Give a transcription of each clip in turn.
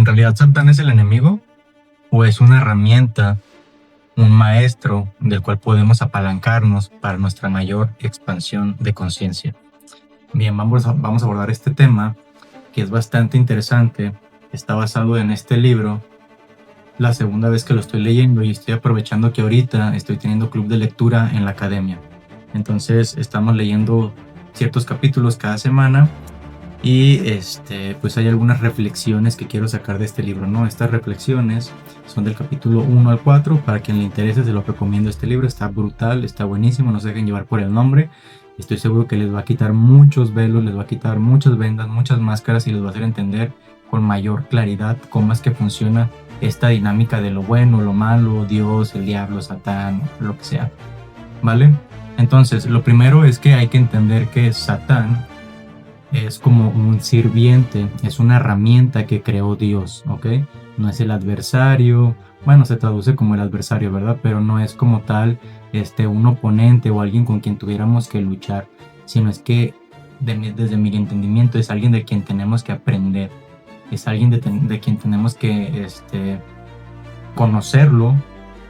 realidad Satán es el enemigo o es una herramienta, un maestro del cual podemos apalancarnos para nuestra mayor expansión de conciencia? Bien, vamos a abordar este tema que es bastante interesante. Está basado en este libro, la segunda vez que lo estoy leyendo, y estoy aprovechando que ahorita estoy teniendo club de lectura en la academia. Entonces estamos leyendo ciertos capítulos cada semana y pues hay algunas reflexiones que quiero sacar de este libro, ¿no? Estas reflexiones son del capítulo 1 al 4. Para quien le interese, se lo recomiendo. Este libro está brutal, está buenísimo, no se dejen llevar por el nombre. Estoy seguro que les va a quitar muchos velos, les va a quitar muchas vendas, muchas máscaras, y les va a hacer entender con mayor claridad cómo es que funciona esta dinámica de lo bueno, lo malo, Dios, el diablo, Satán, lo que sea, ¿vale? Entonces, lo primero es que hay que entender que Satán es como un sirviente, es una herramienta que creó Dios, ¿ok? No es el adversario, bueno, se traduce como el adversario, ¿verdad? Pero no es como tal un oponente o alguien con quien tuviéramos que luchar, sino es que desde mi entendimiento es alguien de quien tenemos que aprender, es alguien de quien tenemos que conocerlo,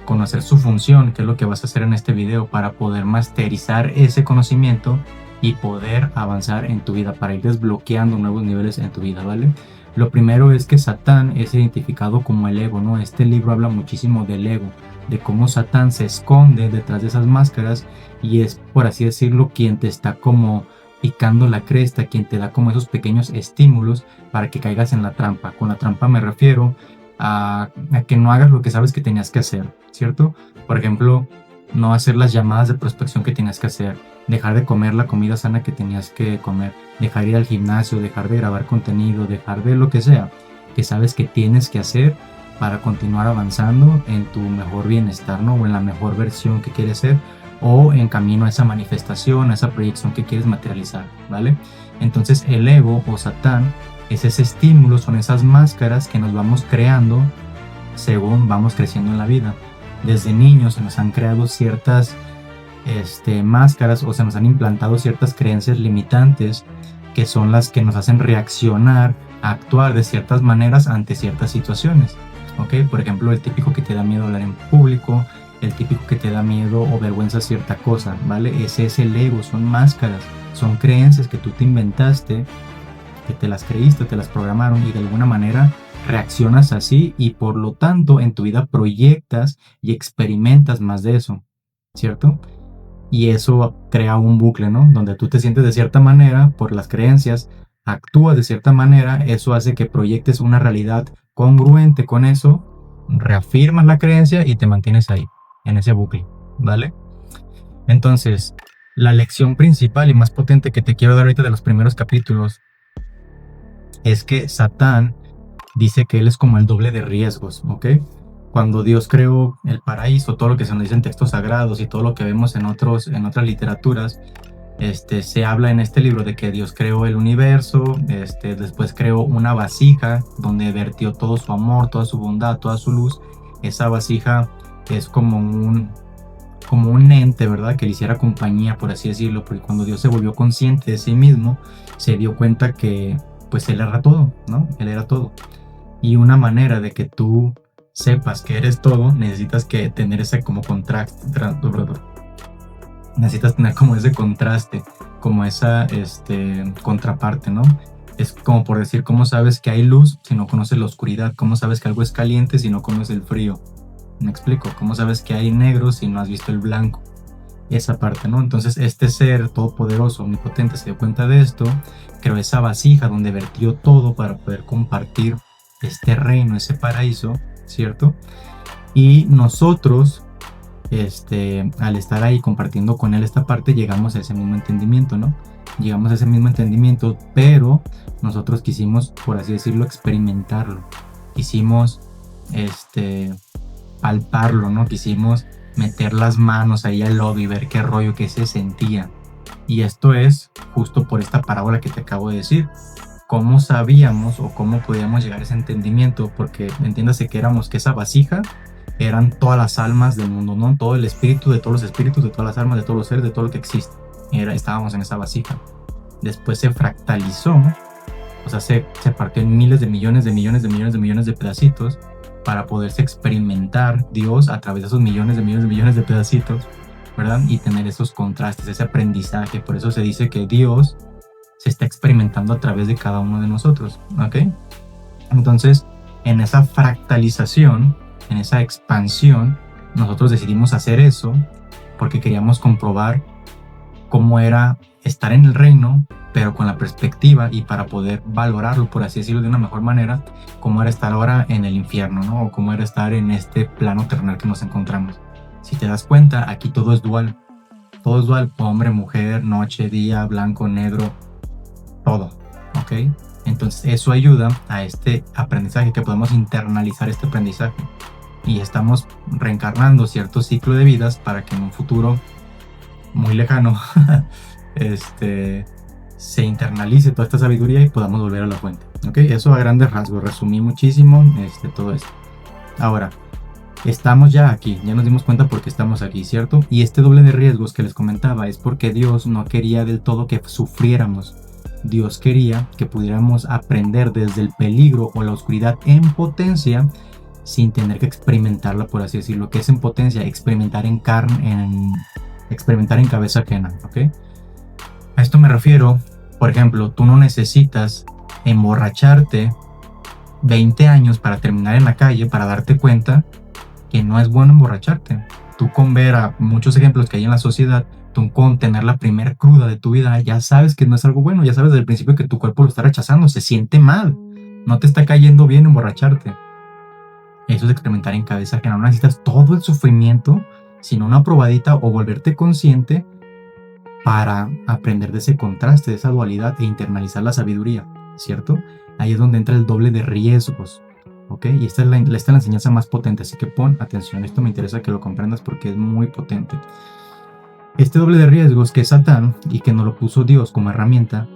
conocer su función, que es lo que vas a hacer en este video, para poder masterizar ese conocimiento y poder avanzar en tu vida, para ir desbloqueando nuevos niveles en tu vida, ¿vale? Lo primero es que Satán es identificado como el ego, ¿no? Este libro habla muchísimo del ego, de cómo Satán se esconde detrás de esas máscaras y es, por así decirlo, quien te está como picando la cresta, quien te da como esos pequeños estímulos para que caigas en la trampa. Con la trampa me refiero a que no hagas lo que sabes que tenías que hacer, ¿cierto? Por ejemplo, no hacer las llamadas de prospección que tenías que hacer, dejar de comer la comida sana que tenías que comer, dejar de ir al gimnasio, dejar de grabar contenido, dejar de lo que sea que sabes que tienes que hacer para continuar avanzando en tu mejor bienestar, ¿no? O en la mejor versión que quieres ser, o en camino a esa manifestación, a esa proyección que quieres materializar, ¿vale? Entonces el ego o Satán es ese estímulo, son esas máscaras que nos vamos creando según vamos creciendo en la vida. Desde niños se nos han creado ciertas máscaras, o se nos han implantado ciertas creencias limitantes que son las que nos hacen reaccionar, a actuar de ciertas maneras ante ciertas situaciones, ¿ok? Por ejemplo, el típico que te da miedo hablar en público, el típico que te da miedo o vergüenza cierta cosa, ¿vale? Ese es el ego, son máscaras, son creencias que tú te inventaste, que te las creíste, te las programaron, y de alguna manera reaccionas así, y por lo tanto en tu vida proyectas y experimentas más de eso, ¿cierto? Y eso crea un bucle, ¿no? Donde tú te sientes de cierta manera por las creencias, actúas de cierta manera, eso hace que proyectes una realidad congruente con eso, reafirmas la creencia y te mantienes ahí, en ese bucle, ¿vale? Entonces, la lección principal y más potente que te quiero dar ahorita de los primeros capítulos es que Satán dice que él es como el doble de riesgos, ¿ok? Cuando Dios creó el paraíso, todo lo que se nos dice en textos sagrados y todo lo que vemos en otras literaturas, se habla en este libro de que Dios creó el universo, después creó una vasija donde vertió todo su amor, toda su bondad, toda su luz. Esa vasija es como un ente, ¿verdad? Que le hiciera compañía, por así decirlo, porque cuando Dios se volvió consciente de sí mismo, se dio cuenta que pues Él era todo, ¿no? Él era todo. Y una manera de que tú sepas que eres todo, necesitas que tener ese como contraste, necesitas tener como ese contraste, como esa contraparte, ¿no? Es como por decir, ¿cómo sabes que hay luz si no conoces la oscuridad? ¿Cómo sabes que algo es caliente si no conoces el frío? ¿Me explico? ¿Cómo sabes que hay negro si no has visto el blanco? Esa parte, ¿no? Entonces este ser todopoderoso, omnipotente, se dio cuenta de esto, creó esa vasija donde vertió todo para poder compartir este reino, ese paraíso, ¿cierto? Y nosotros, al estar ahí compartiendo con él esta parte, llegamos a ese mismo entendimiento, ¿no? Llegamos a ese mismo entendimiento, pero nosotros quisimos, por así decirlo, experimentarlo. Quisimos, palparlo, ¿no? Quisimos meter las manos ahí al lodo y ver qué rollo, que se sentía. Y esto es justo por esta parábola que te acabo de decir. ¿Cómo sabíamos o cómo podíamos llegar a ese entendimiento? Porque entiéndase que esa vasija eran todas las almas del mundo, ¿no? Todo el espíritu de todos los espíritus, de todas las almas, de todos los seres, de todo lo que existe. Estábamos en esa vasija. Después se fractalizó O sea, se partió en miles de millones de millones de millones de millones de pedacitos para poderse experimentar Dios a través de esos millones de millones de millones de pedacitos, ¿verdad? Y tener esos contrastes, ese aprendizaje. Por eso se dice que Dios se está experimentando a través de cada uno de nosotros, ¿ok? Entonces, en esa fractalización, en esa expansión, nosotros decidimos hacer eso porque queríamos comprobar cómo era estar en el reino, pero con la perspectiva y para poder valorarlo, por así decirlo, de una mejor manera, cómo era estar ahora en el infierno, ¿no? O cómo era estar en este plano terrenal que nos encontramos. Si te das cuenta, aquí todo es dual. Todo es dual, hombre, mujer, noche, día, blanco, negro, todo, ¿ok? Entonces eso ayuda a este aprendizaje, que podemos internalizar este aprendizaje. Y estamos reencarnando cierto ciclo de vidas para que en un futuro muy lejano se internalice toda esta sabiduría y podamos volver a la fuente, ¿ok? Eso a grandes rasgos, resumí muchísimo todo esto. Ahora, estamos ya aquí, ya nos dimos cuenta porque estamos aquí, ¿cierto? Y este doble de riesgos que les comentaba es porque Dios no quería del todo que sufriéramos. Dios quería que pudiéramos aprender desde el peligro o la oscuridad en potencia sin tener que experimentarla, por así decirlo. ¿Qué es en potencia? Experimentar en carne, experimentar en cabeza ajena, ¿ok? A esto me refiero, por ejemplo, tú no necesitas emborracharte 20 años para terminar en la calle para darte cuenta que no es bueno emborracharte. Tú con ver a muchos ejemplos que hay en la sociedad, tú con tener la primera cruda de tu vida, ya sabes que no es algo bueno, ya sabes desde el principio que tu cuerpo lo está rechazando, se siente mal, no te está cayendo bien emborracharte. Eso es experimentar en cabeza ajena. No necesitas todo el sufrimiento, sino una probadita o volverte consciente para aprender de ese contraste, de esa dualidad e internalizar la sabiduría, ¿cierto? Ahí es donde entra el doble de riesgos, ¿ok? Y esta es la enseñanza más potente, así que pon atención. Esto me interesa que lo comprendas porque es muy potente. Este doble de riesgos que es Satán y que nos lo puso Dios como herramienta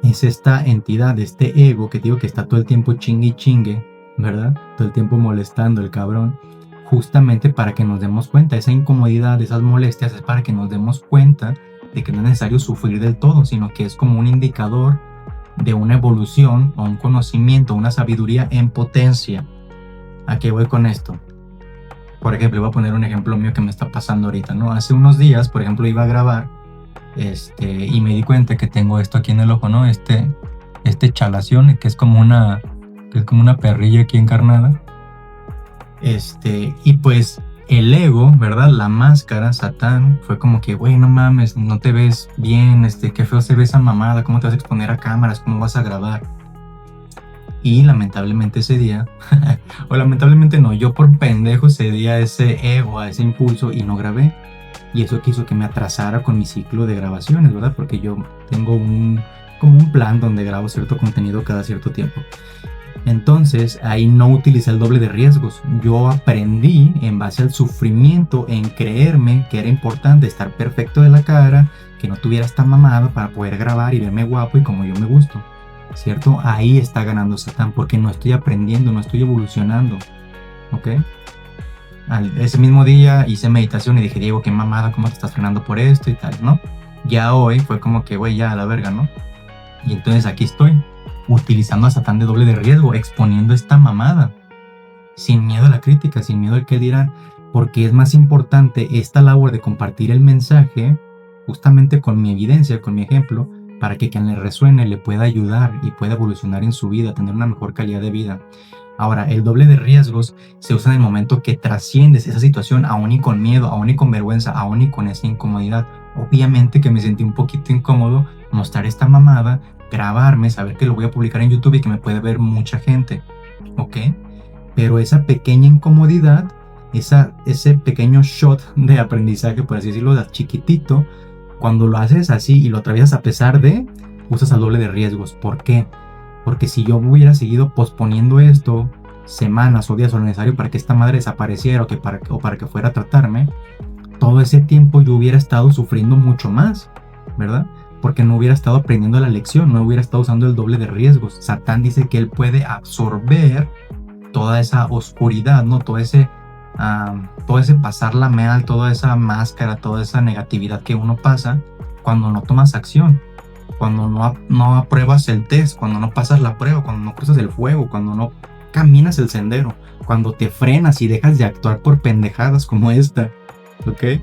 es esta entidad, este ego que digo que está todo el tiempo chingue y chingue, ¿verdad? Todo el tiempo molestando el cabrón, justamente para que nos demos cuenta. Esa incomodidad, esas molestias es para que nos demos cuenta de que no es necesario sufrir del todo, sino que es como un indicador de una evolución o un conocimiento, una sabiduría en potencia. ¿A qué voy con esto? Por ejemplo, voy a poner un ejemplo mío que me está pasando ahorita, ¿no? Hace unos días, por ejemplo, iba a grabar y me di cuenta que tengo esto aquí en el ojo, ¿no? Este chalación, que es como una perrilla aquí encarnada. Y pues el ego, ¿verdad? La máscara, Satán, fue como que, güey, no mames, no te ves bien, qué feo se ve esa mamada, ¿cómo te vas a exponer a cámaras? ¿Cómo vas a grabar? Y lamentablemente ese día, o lamentablemente no, yo por pendejo cedí a ese ego, a ese impulso y no grabé. Y eso quiso que me atrasara con mi ciclo de grabaciones, ¿verdad? Porque yo tengo como un plan donde grabo cierto contenido cada cierto tiempo. Entonces ahí no utilicé el doble de riesgos. Yo aprendí en base al sufrimiento, en creerme que era importante estar perfecto de la cara, que no tuviera esta mamada para poder grabar y verme guapo y como yo me gusto, ¿cierto? Ahí está ganando Satán porque no estoy aprendiendo, no estoy evolucionando, ¿ok? Ese mismo día hice meditación y dije, Diego, qué mamada, cómo te estás frenando por esto y tal, ¿no? Ya hoy fue como que, güey, ya a la verga, ¿no? Y entonces aquí estoy, utilizando a Satán de doble de riesgo, exponiendo esta mamada, sin miedo a la crítica, sin miedo al que dirán, porque es más importante esta labor de compartir el mensaje, justamente con mi evidencia, con mi ejemplo, para que quien le resuene le pueda ayudar y pueda evolucionar en su vida, tener una mejor calidad de vida. Ahora, el doble de riesgos se usa en el momento que trasciendes esa situación, aún y con miedo, aún y con vergüenza, aún y con esa incomodidad. Obviamente que me sentí un poquito incómodo mostrar esta mamada, grabarme, saber que lo voy a publicar en YouTube y que me puede ver mucha gente, ¿ok? Pero esa pequeña incomodidad, ese pequeño shot de aprendizaje, por así decirlo, chiquitito, cuando lo haces así y lo atraviesas a pesar de, usas al doble de riesgos. ¿Por qué? Porque si yo hubiera seguido posponiendo esto semanas o días o lo necesario para que esta madre desapareciera o para que fuera a tratarme, todo ese tiempo yo hubiera estado sufriendo mucho más, ¿verdad? Porque no hubiera estado aprendiendo la lección, no hubiera estado usando el doble de riesgos. Satán dice que él puede absorber toda esa oscuridad, ¿no? Todo ese pasarla mal, toda esa máscara, toda esa negatividad que uno pasa cuando no tomas acción. cuando no apruebas el test, cuando no pasas la prueba, cuando no cruzas el fuego, cuando no caminas el sendero, cuando te frenas y dejas de actuar por pendejadas como esta, ¿ok?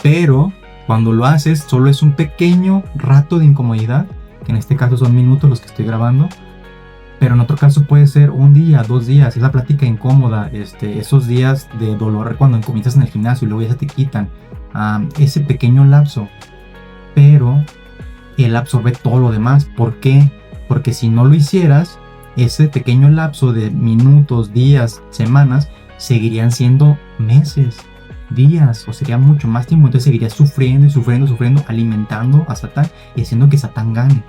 Pero cuando lo haces, solo es un pequeño rato de incomodidad, que en este caso son minutos los que estoy grabando, pero en otro caso puede ser un día, 2 días, esa plática incómoda, esos días de dolor cuando comienzas en el gimnasio y luego ya se te quitan, ese pequeño lapso, pero él absorbe todo lo demás. ¿Por qué? Porque si no lo hicieras, ese pequeño lapso de minutos, días, semanas, seguirían siendo meses, días, o sería mucho más tiempo. Entonces seguirías sufriendo y sufriendo, sufriendo, alimentando a Satán y haciendo que Satán gane.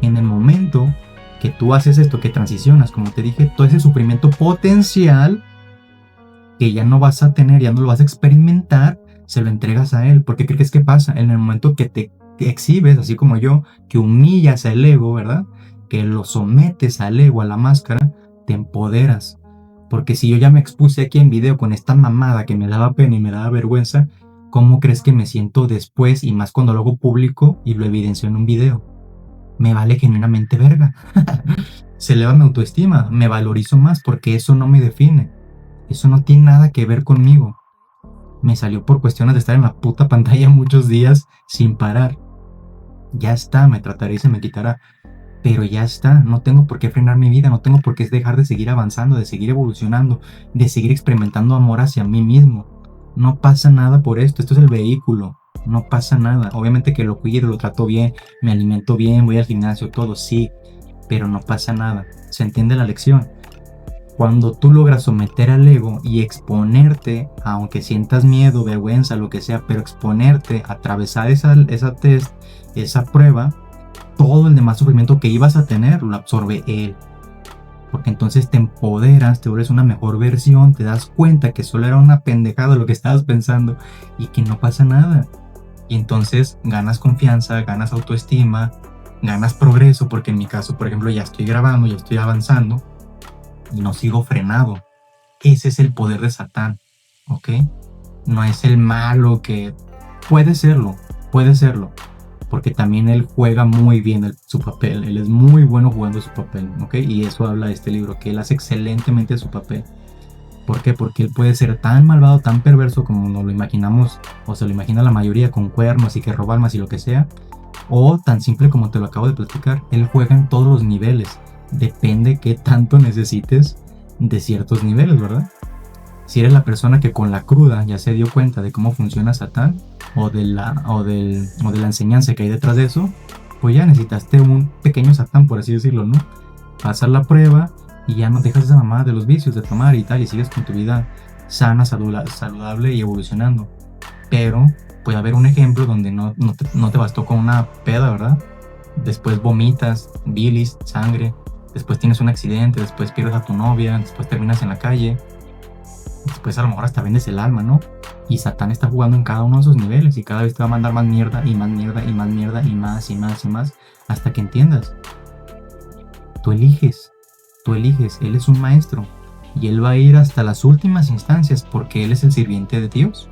En el momento que tú haces esto, que transicionas, como te dije, todo ese sufrimiento potencial que ya no vas a tener, ya no lo vas a experimentar, se lo entregas a él. ¿Por qué crees que pasa? En el momento que te exhibes, así como yo, que humillas al ego, ¿verdad? Que lo sometes al ego, a la máscara, te empoderas. Porque si yo ya me expuse aquí en video con esta mamada que me daba pena y me daba vergüenza, ¿cómo crees que me siento después? Y más cuando lo hago público y lo evidencio en un video. Me vale genuinamente verga. Se eleva mi autoestima, me valorizo más porque eso no me define. Eso no tiene nada que ver conmigo. Me salió por cuestiones de estar en la puta pantalla muchos días sin parar. Ya está, me trataré y se me quitará. Pero ya está, no tengo por qué frenar mi vida, no tengo por qué dejar de seguir avanzando, de seguir evolucionando, de seguir experimentando amor hacia mí mismo. No pasa nada por esto es el vehículo, no pasa nada. Obviamente que lo cuido, lo trato bien, me alimento bien, voy al gimnasio, todo, sí, pero no pasa nada. ¿Se entiende la lección? Cuando tú logras someter al ego y exponerte, aunque sientas miedo, vergüenza, lo que sea, pero exponerte, atravesar esa test, esa prueba, todo el demás sufrimiento que ibas a tener lo absorbe él. Porque entonces te empoderas, te vuelves una mejor versión, te das cuenta que solo era una pendejada lo que estabas pensando y que no pasa nada. Y entonces ganas confianza, ganas autoestima, ganas progreso, porque en mi caso, por ejemplo, ya estoy grabando, ya estoy avanzando y no sigo frenado. Ese es el poder de Satán, ¿ok? No es el malo que puede serlo, porque también él juega muy bien su papel, él es muy bueno jugando su papel, ¿ok? Y eso habla de este libro, que él hace excelentemente su papel. ¿Por qué? Porque él puede ser tan malvado, tan perverso como nos lo imaginamos, o se lo imagina la mayoría, con cuernos y que roba almas y lo que sea, o tan simple como te lo acabo de platicar. Él juega en todos los niveles, depende qué tanto necesites de ciertos niveles, ¿verdad? Si eres la persona que con la cruda ya se dio cuenta de cómo funciona Satán, o de la enseñanza que hay detrás de eso, pues ya necesitaste un pequeño Satán, por así decirlo, ¿no? Pasas la prueba y ya no dejas esa mamada de los vicios, de tomar y tal, y sigues con tu vida sana, saludable y evolucionando. Pero puede haber un ejemplo donde no te bastó con una peda, ¿verdad? Después vomitas, bilis, sangre, después tienes un accidente, después pierdes a tu novia, después terminas en la calle, después a lo mejor hasta vendes el alma, ¿no? Y Satán está jugando en cada uno de esos niveles y cada vez te va a mandar más mierda y más mierda y más mierda y más y más y más hasta que entiendas. Tú eliges, él es un maestro y él va a ir hasta las últimas instancias porque él es el sirviente de Dios,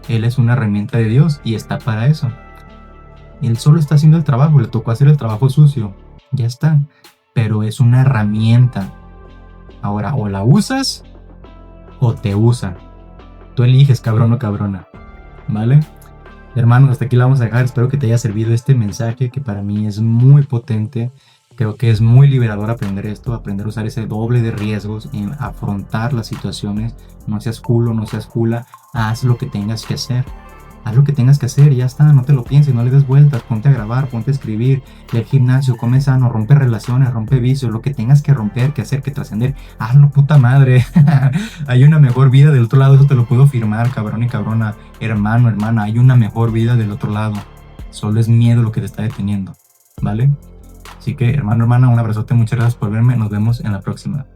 él es una herramienta de Dios y está para eso. Él solo está haciendo el trabajo, le tocó hacer el trabajo sucio, ya está, pero es una herramienta. Ahora, o la usas o te usa. Tú eliges, cabrón o cabrona, ¿vale? Hermanos, hasta aquí la vamos a dejar. Espero que te haya servido este mensaje que para mí es muy potente. Creo que es muy liberador aprender esto, aprender a usar ese doble de riesgos en afrontar las situaciones. No seas culo, no seas cula, haz lo que tengas que hacer. Haz lo que tengas que hacer y ya está, no te lo pienses, no le des vueltas, ponte a grabar, ponte a escribir, ve al gimnasio, come sano, rompe relaciones, rompe vicios, lo que tengas que romper, que hacer, que trascender, hazlo, puta madre. Hay una mejor vida del otro lado, eso te lo puedo firmar, cabrón y cabrona, hermano, hermana, hay una mejor vida del otro lado. Solo es miedo lo que te está deteniendo, ¿vale? Así que, hermano, hermana, un abrazote, muchas gracias por verme, nos vemos en la próxima.